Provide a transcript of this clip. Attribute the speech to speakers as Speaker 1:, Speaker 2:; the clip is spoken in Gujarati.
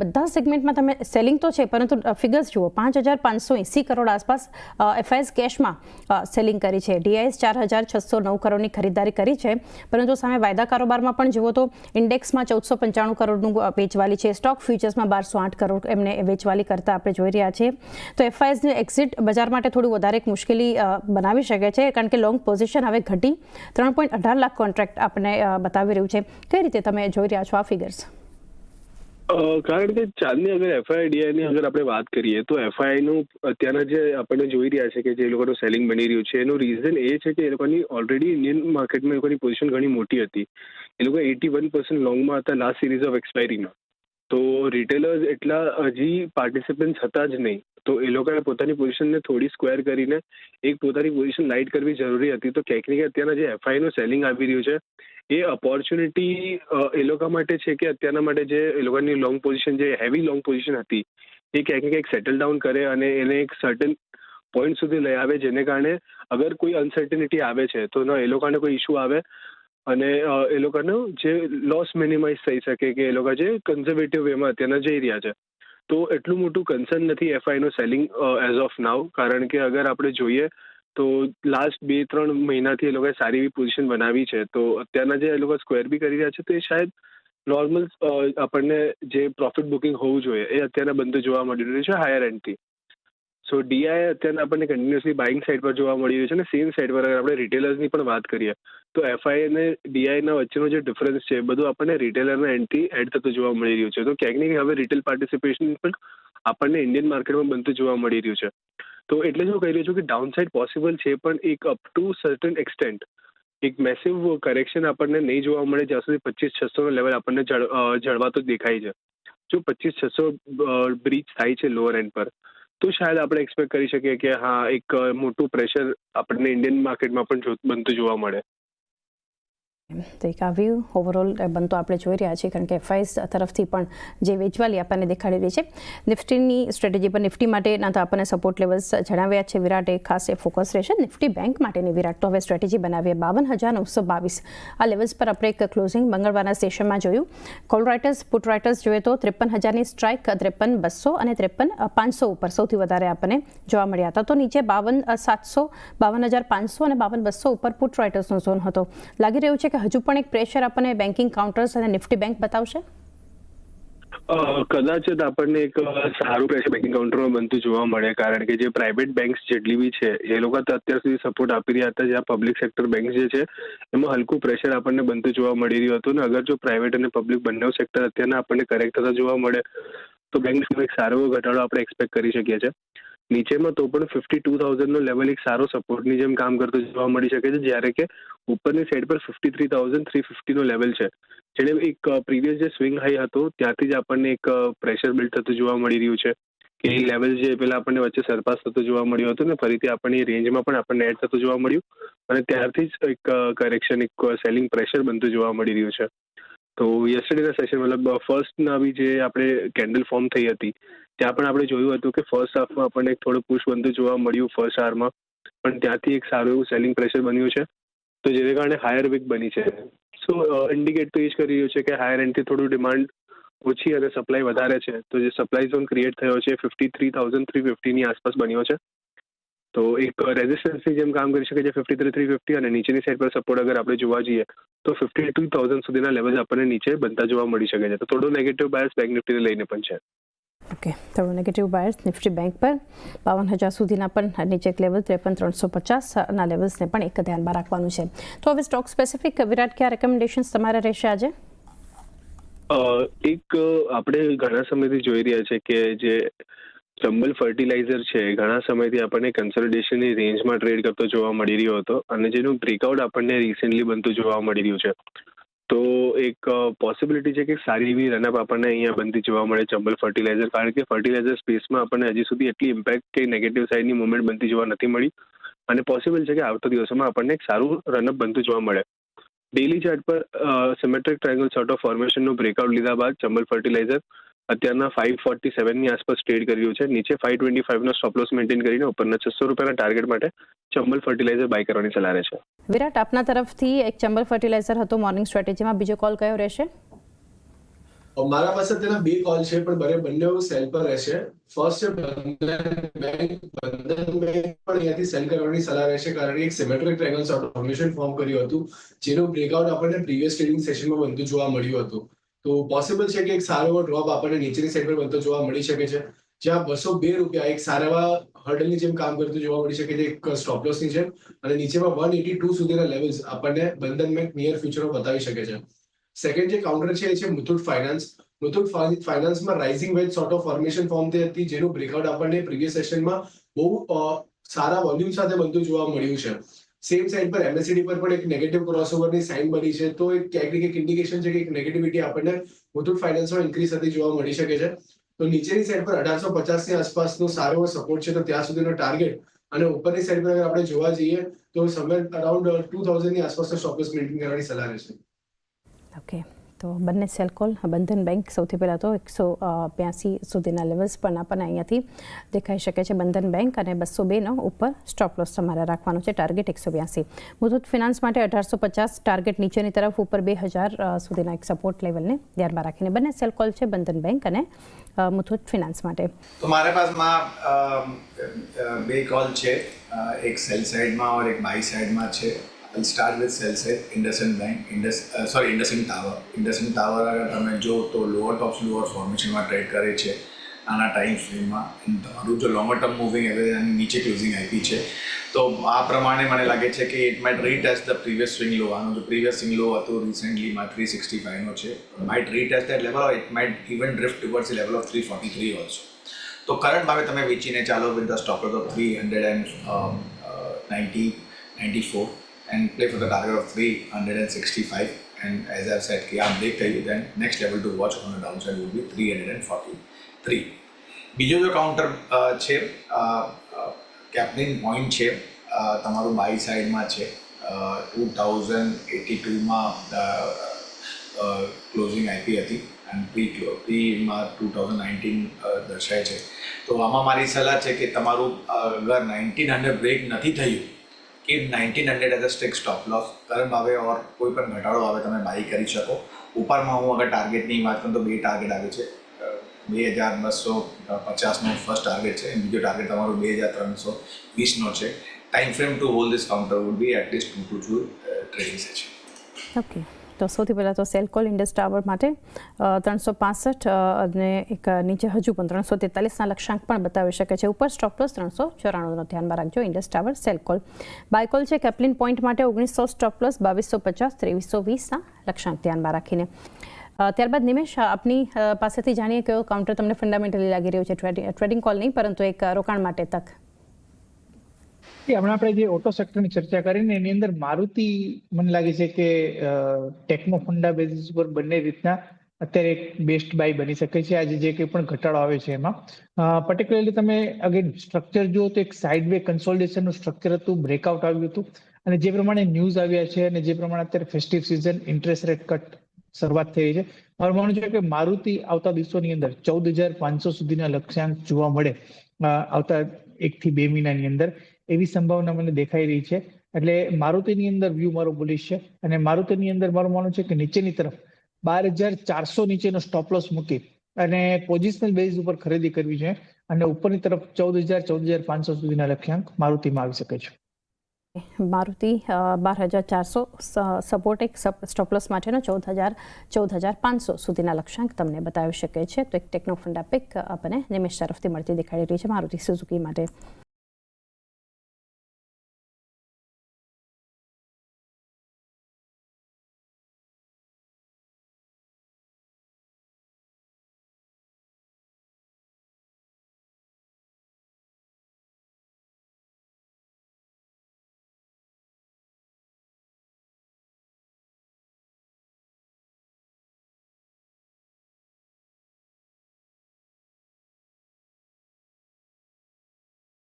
Speaker 1: બધા સેગમેન્ટમાં તમે સેલિંગ તો છે, પરંતુ ફિગર્સ જુઓ, 5,580 કરોડ આસપાસ એફઆઈએસ કેશમાં સેલિંગ કરી છે. ડીઆઈએસ 4,609 કરોડની ખરીદારી કરી છે, પરંતુ સામે વાયદા કારોબારમાં પણ જુઓ તો ઇન્ડેક્સમાં 1,495 કરોડનું વેચવાલી છે, સ્ટોક ફ્યુચર્સમાં 1,208 કરોડ એમને વેચવાલી કરતા આપણે જોઈ રહ્યા છીએ. તો એફઆઈએસની એક્ઝિટ બજાર માટે થોડું વધારે મુશ્કેલી બનાવી શકે છે, કારણ કે લોંગ પોઝિશન હવે ઘટી 3.18 લાખ કોન્ટ્રાક્ટ આપણને બતાવી રહ્યું છે. કઈ રીતે તમે જોઈ રહ્યા છો આ ફિગર્સ?
Speaker 2: કારણ કે ચાંદની અગર એફઆઈડીઆઈની અગર આપણે વાત કરીએ તો એફઆઈનું અત્યારના જે આપણે જોઈ રહ્યા છે કે જે લોકોનું સેલિંગ બની રહ્યું છે એનું રીઝન એ છે કે એ લોકોની ઓલરેડી ઇન્ડિયન માર્કેટમાં એ લોકોની પોઝિશન ઘણી મોટી હતી. એ લોકો 81% લોંગમાં હતા લાસ્ટ સિરીઝ ઓફ એક્સપાયરીમાં. તો રિટેલર્સ એટલા હજી પાર્ટિસિપન્ટ્સ હતા જ નહીં. તો એ લોકોએ પોતાની પોઝિશનને થોડી સ્ક્વેર કરીને એક પોતાની પોઝિશન લાઇટ કરવી જરૂરી હતી. તો ક્યાંક ને ક્યાંક અત્યારના જે એફઆઈનું સેલિંગ આવી રહ્યું છે એ ઓપોર્ચ્યુનિટી એ લોકો માટે છે કે અત્યારના માટે જે એ લોકોની લોંગ પોઝિશન, જે હેવી લોંગ પોઝિશન હતી, એ ક્યાંક ને ક્યાંક સેટલ ડાઉન કરે અને એને એક સર્ટન પોઈન્ટ સુધી લઈ આવે, જેને કારણે અગર કોઈ અનસર્ટનિટી આવે છે તો એ લોકોને કોઈ ઇશ્યુ આવે અને એ લોકોનો જે લોસ મિનિમાઇઝ થઈ શકે, કે એ લોકો જે કન્ઝર્વેટિવ વેમાં અત્યારના જઈ રહ્યા છે. તો એટલું મોટું કન્સર્ન નથી એફઆઈનું સેલિંગ એઝ ઓફ નાઉ, કારણ કે અગર આપણે જોઈએ તો લાસ્ટ 2-3 મહિનાથી એ લોકોએ સારી એવી પોઝિશન બનાવી છે. તો અત્યારના જે એ લોકો સ્ક્વેર બી કરી રહ્યા છે તો એ શાયદ નોર્મલ આપણને જે પ્રોફિટ બુકિંગ હોવું જોઈએ એ અત્યારે બનતું જોવા મળી રહ્યું છે હાયર એન્ડથી. સો ડીઆઈ અત્યારે આપણને કન્ટિન્યુઅસલી બાઇંગ સાઇડ પર જોવા મળી રહ્યું છે, અને સેમ સાઇડ પર અગર આપણે રિટેલર્સની પણ વાત કરીએ તો એફઆઈ અને ડીઆઈના વચ્ચેનો જે ડિફરન્સ છે બધું આપણને રિટેલરના એન્ડથી એડ થતું જોવા મળી રહ્યું છે. તો ક્યાંક ને ક્યાંક હવે રિટેલ પાર્ટિસિપેશન પણ આપણને ઇન્ડિયન માર્કેટમાં બનતું જોવા મળી રહ્યું છે. તો એટલે જ હું કહી રહ્યો છું કે ડાઉન સાઇડ પોસિબલ છે, પણ એક અપ ટુ સર્ટન એક્સટેન્ટ એક મેસિવ કરેક્શન આપણને નહીં જોવા મળે જ્યાં સુધી 25,600નો લેવલ આપણને જળવાતો દેખાય છે. જો 25,600 બ્રીચ થાય છે લોઅર એન્ડ પર તો શાયદ આપણે એક્સપેક્ટ કરી શકીએ કે હા એક મોટું પ્રેશર આપણને ઇન્ડિયન માર્કેટમાં પણ બનતું જોવા મળે.
Speaker 1: તો એક આ વ્યૂ ઓવરઓલ બનતો આપણે જોઈ રહ્યા છીએ, કારણ કે એફઆઈએસ તરફથી પણ જે વેચવાલી આપણને દેખાડી રહી છે. નિફ્ટીની સ્ટ્રેટેજી પર નિફ્ટી માટે ના તો આપણને સપોર્ટ લેવલ્સ જણાવ્યા છે વિરાટે, ખાસ એ ફોકસ રહેશે. નિફ્ટી બેંક માટેની વિરાટ તો હવે સ્ટ્રેટેજી બનાવીએ 52,922 આ લેવલ્સ પર આપણે એક ક્લોઝિંગ મંગળવારના સેશનમાં જોયું. કોલ રાઇટર્સ, પુટ રાઇટર્સ જોઈએ તો 53,000ની સ્ટ્રાઇક, 53,200 અને 53,500 ઉપર સૌથી વધારે આપણને જોવા મળ્યા હતા. તો નીચે 52,700, 52,500 અને 52,200 ઉપર પુટ રાઇટર્સનો ઝોન હતો. લાગી રહ્યું છે કે હજુ પણ એક પ્રેશર આપણને બેન્કિંગ કાઉન્ટર્સ અને નિફ્ટી બેંક બતાવશે.
Speaker 2: કદાચ આપણને એક સારું પ્રેશર બેન્કિંગ કાઉન્ટરમાં બનતું જોવા મળે, કારણ કે જે પ્રાઇવેટ બેંક્સ જેટલી બી છે એ લોકો તો અત્યાર સુધી સપોર્ટ આપી રહ્યા હતા. જ્યાં પબ્લિક સેક્ટર બેંક જે છે એમાં હલકું પ્રેશર આપણને બનતું જોવા મળી રહ્યું હતું. ને અગર જો પ્રાઇવેટ અને પબ્લિક બંને સેક્ટર અત્યારના આપણને કરેક્ટ થતા જોવા મળે તો બેંક્સમાં એક સારો ઘટાડો આપણે એક્સપેક્ટ કરી શકીએ છીએ. નીચેમાં તો પણ 52,000નો લેવલ એક સારો સપોર્ટની જેમ કામ કરતો જોવા મળી શકે છે, જ્યારે કે ઉપરની સાઈડ પર 53,350નો લેવલ છે, જેને એક પ્રીવિયસ જે સ્વિંગ હાઈ હતો ત્યાંથી જ આપણને એક પ્રેશર બિલ્ડ થતું જોવા મળી રહ્યું છે કે એ લેવલ જે પહેલા આપણને વચ્ચે સરપાસ થતું જોવા મળ્યું હતું ને ફરીથી આપણને રેન્જમાં પણ આપણને એડ થતું જોવા મળ્યું, અને ત્યારથી જ એક કરેક્શન, એક સેલિંગ પ્રેશર બનતું જોવા મળી રહ્યું છે. તો યસ્ટરડેના સેશન મતલબ ફર્સ્ટના બી જે આપણે કેન્ડલ ફોર્મ થઈ હતી ત્યાં પણ આપણે જોયું હતું કે ફર્સ્ટ હાફમાં આપણને થોડું પુશ બનતું જોવા મળ્યું ફર્સ્ટ આવરમાં, પણ ત્યાંથી એક સારું એવું સેલિંગ પ્રેશર બન્યું છે, તો જેને કારણે હાયર વીક બની છે. સો ઇન્ડિકેટ તો એ જ કરી રહ્યું છે કે હાયર એન્ડથી થોડું ડિમાન્ડ ઓછી અને સપ્લાય વધારે છે. તો જે સપ્લાય ઝોન ક્રિએટ થયો છે 53,350ની આસપાસ બન્યો છે. તો એક રેઝિસ્ટન્સની જેમ કામ કરી શકે છે 53,350, અને નીચેની સાઈડ પર સપોર્ટ અગર આપણે જોવા જઈએ તો 52,000 સુધીના લેવલ આપણને નીચે બનતા જોવા મળી શકે છે. તો થોડું નેગેટિવ બાયસ બેંક નિફ્ટીને લઈને પણ છે.
Speaker 1: ઓકે, થોડું નેગેટિવ બાયસ નિફ્ટી બેંક પર 52,000 સુધીના પણ નીચે એક લેવલ 53,350ના લેવલ્સને પણ એક ધ્યાનમાં રાખવાનું છે. તો હવે સ્ટોક સ્પેસિફિક વિરાટ, કયા રેકમેન્ડેશન્સ તમારે રહેશે આજે?
Speaker 2: એક આપણે ઘણા સમયથી જોઈ રહ્યા છે કે જે ચંબલ ફર્ટિલાઇઝર છે ઘણા સમયથી આપણને કન્સોલિડેશનની રેન્જમાં ટ્રેડ કરતો જોવા મળી રહ્યો હતો, અને જેનું બ્રેકઆઉટ આપણને રિસેન્ટલી બનતું જોવા મળી રહ્યું છે. તો એક પોસિબિલિટી છે કે સારી એવી રનઅપ આપણને અહીંયા બનતી જોવા મળે ચંબલ ફર્ટિલાઇઝર, કારણ કે ફર્ટિલાઇઝર સ્પેસમાં આપણને હજી સુધી એટલી ઇમ્પેક્ટ કે નેગેટિવ સાઇડની મુવમેન્ટ બનતી જોવા નથી મળી, અને પોસિબલ છે કે આવતા દિવસોમાં આપણને એક સારું રનઅપ બનતું જોવા મળે. ડેલી ચાર્ટ પર સિમેટ્રિક ટ્રાયંગલ સોર્ટ ઓફ ફોર્મેશનનું બ્રેકઆઉટ લીધા બાદ ચંબલ ફર્ટિલાઇઝર અત્યારના 547ની આસપાસ ટ્રેડ કરી રહ્યું છે. નીચે 525નો સ્ટોપ લોસ મેન્ટેન કરીને ઉપરના 600 રૂપિયાના ટાર્ગેટ માટે ચંબલ ફર્ટિલાઇઝર બાય કરવાની સલાહ રહેશે.
Speaker 1: વિરાટ, આપના તરફથી એક ચંબલ ફર્ટિલાઇઝર હતો મોર્નિંગ સ્ટ્રેટેજીમાં, બીજો કોલ કયો રહેશે?
Speaker 3: મારા પાસે તેના બે કોલ છે, પણ બંને સેલ પર રહેશે. ફર્સ્ટ છે બંધન બેંક. બંધન બેંક પણ અહીંયાથી સેલ કરવાની સલાહ રહેશે, કારણ કે એક સિમેટ્રિક ટ્રાયેંગલ ફોર્મેશન ફોર્મ કર્યું હતું, જેનું બ્રેકઆઉટ આપણને પ્રીવિયસ ટ્રેડિંગ સેશનમાં બનતું જોવા મળ્યું હતું. તો પોસિબલ છે કે એક સારો એવો ડ્રોપ આપણને નીચેની સાઈડ પર બનતો જોવા મળી શકે છે, જ્યાં ₹202 એક સારા એવા હર્ડલની જેમ કામ કરતું જોવા મળી શકે છે, એક સ્ટોપ લોસની જેમ. અને નીચેમાં 182 સુધીના લેવલ્સ આપણને બંધન બેંક નિયર ફ્યુચરમાં બતાવી શકે છે. સેકન્ડ જે કાઉન્ટર છે એ છે મુથુટ ફાઇનાન્સ. મુથુટ ફાઇનાન્સમાં rising wedge sort of formation form થઈ હતી, જેનું બ્રેકઆઉટ આપણને પ્રીવિયસ સેશનમાં બહુ સારા વોલ્યુમ સાથે બનતું જોવા મળ્યું છે. સેમ સાઇડ પર MACD પર પણ એક નેગેટિવ ક્રોસઓવરની સાઇન બની છે, તો એક ક્યાંક એક ઇન્ડિકેશન છે કે એક નેગેટિવિટી આપણને મુથુટ ફાઇનાન્સમાં ઇન્ક્રીઝ થતી જોવા મળી શકે છે. તો નીચેની સાઈડ પર 1850 ની આસપાસનો સારો એવો સપોર્ટ છે, તો ત્યાં સુધીનો ટાર્ગેટ. અને ઉપરની સાઈડ પર અગર આપણે જોવા જઈએ તો સમવેર અરાઉન્ડ 2000 ની આસપાસનો સ્ટોપ લોસ મેન્ટેન કરવાની સલાહ રહેશે.
Speaker 1: ઓકે, તો બંને સેલ કોલ. બંધન બેંક સૌથી પહેલાં તો 182 સુધીના લેવલ્સ પણ આપણને અહીંયાથી દેખાઈ શકે છે. બંધન બેંક અને 202નો ઉપર સ્ટોપ લોસ તમારે રાખવાનો છે, ટાર્ગેટ 182. મુથુટ ફિનાન્સ માટે 1850 ટાર્ગેટ નીચેની તરફ, ઉપર 2000 સુધીના એક સપોર્ટ લેવલને ધ્યાનમાં રાખીને બંને સેલ કોલ છે બંધન બેંક અને મુથુટ ફિનાન્સ માટે.
Speaker 4: તો મારા પાસમાં બે કોલ છે, એક સેલ સાइडમાં और एक बाई साइडમાં છે. I'll start with sell side. IndusInd Bank, IndusInd Tower. IndusInd Tower અગર તમે જો તો લોઅર ટોપ્સ લોઅર ફોર્મેશનમાં ટ્રેડ કરે છે આના ટાઈમ ફ્રેમમાં. તમારું જો લોંગર ટર્મ મૂવિંગ એવરેજ આની નીચે ક્લોઝિંગ આપી છે, તો આ પ્રમાણે મને લાગે છે કે it might retest the previous swing low. આનો જો પ્રીવિયસ સ્વિંગ લો હતો રિસેન્ટલીમાં 365નો છે, might retest that level, or it might even drift towards the level of 343 also. તો કરંટ ભાવે તમે વેચીને ચાલો with the stop loss of 394 and play for the target of 365. And as I've said, कि आप break करिए, then next level to watch on the downside would be 343. બીજો જો કાઉન્ટર છે કેપ્લિન પોઈન્ટ છે, તમારું બાય સાઈડમાં છે. 2082માં ક્લોઝિંગ આપી હતી અને પ્રીમાં 2019 દર્શાય છે. તો આમાં મારી સલાહ છે કે તમારું અગર 1900 બ્રેક નથી થયું કે 1900 as a strict stop loss, current ભાવે ઓર કોઈ પણ ઘટાડો આવે તમે બાય કરી શકો. ઉપરમાં હું અગર ટાર્ગેટની વાત કરું તો બે ટાર્ગેટ આવે છે. 2250નો ફર્સ્ટ ટાર્ગેટ છે, બીજો ટાર્ગેટ તમારો 2320નો છે. Time frame two hold this counter would be at least 2 to 2 trading session.
Speaker 1: Okay, તો સૌથી પહેલાં તો સેલ કોલ ઇન્ડસ ટાવર માટે 365 અને એક નીચે હજુ પણ 343ના લક્ષ્યાંક પણ બતાવી શકે છે. ઉપર સ્ટોપ લોસ 394નો ધ્યાનમાં રાખજો. Indus Tower sell call. Buy call છે કેપ્લિન પોઈન્ટ માટે 1900 સ્ટોપ લોસ, 2250 2320ના લક્ષ્યાંક ધ્યાનમાં રાખીને. ત્યારબાદ નિમેશ, આપની પાસેથી જાણીએ કયો કાઉન્ટર તમને ફંડામેન્ટલી લાગી રહ્યો છે, ટ્રેડિંગ કોલ નહીં પરંતુ એક રોકાણ માટે તક.
Speaker 5: હમણાં આપણે જે ઓટો સેક્ટરની ચર્ચા કરીને એની અંદર મારુતિ મને લાગે છે કે ટેકનો ફંડા બેઝિસ ઉપર બંને રીતના અત્યારે એક બેસ્ટ બાય બની શકે છે. આજે જે કંઈ પણ ઘટાડો આવે છે એમાં પર્ટિક્યુલરલી તમે અગેન સ્ટ્રક્ચર જુઓ તો એક સાઇડ વે કન્સોલિડેશનનું સ્ટ્રક્ચર હતું, બ્રેકઆઉટ આવ્યું હતું. અને જે પ્રમાણે ન્યૂઝ આવ્યા છે અને જે પ્રમાણે અત્યારે festive season, interest rate cut શરૂઆત થઈ છે, મારું માનવું છે કે મારુતિ આવતા દિવસોની અંદર 14500 સુધીના લક્ષ્યાંક જોવા મળે આવતા 1 થી 2 મહિનાની અંદર, એવી સંભાવના મને દેખાઈ રહી છે. એટલે મારુતિની અંદર વ્યૂ મારો બુલિશ છે. અને મારુતિની અંદર મારું માનવું છે કે નીચેની તરફ 12400 નીચેનો સ્ટોપ લોસ મૂકી અને પોઝિશનલ બેઝ ઉપર ખરીદી કરવી છે. અને ઉપરની તરફ 14000-14500 સુધીના લક્ષ્યાંક મારુતિમાં આવી શકે છે.
Speaker 1: મારુતિ 12400 સપોર્ટ, એક સ્ટોપ લોસ માટેનો 14500 સુધીના લક્ષ્યાંક તમને બતાવી શકે છે. તો એક ટેકનો ફંડા પિક આપણને નિમેશ તરફથી મળતી દેખાડી રહી છે મારુતિ સુઝુકી માટે.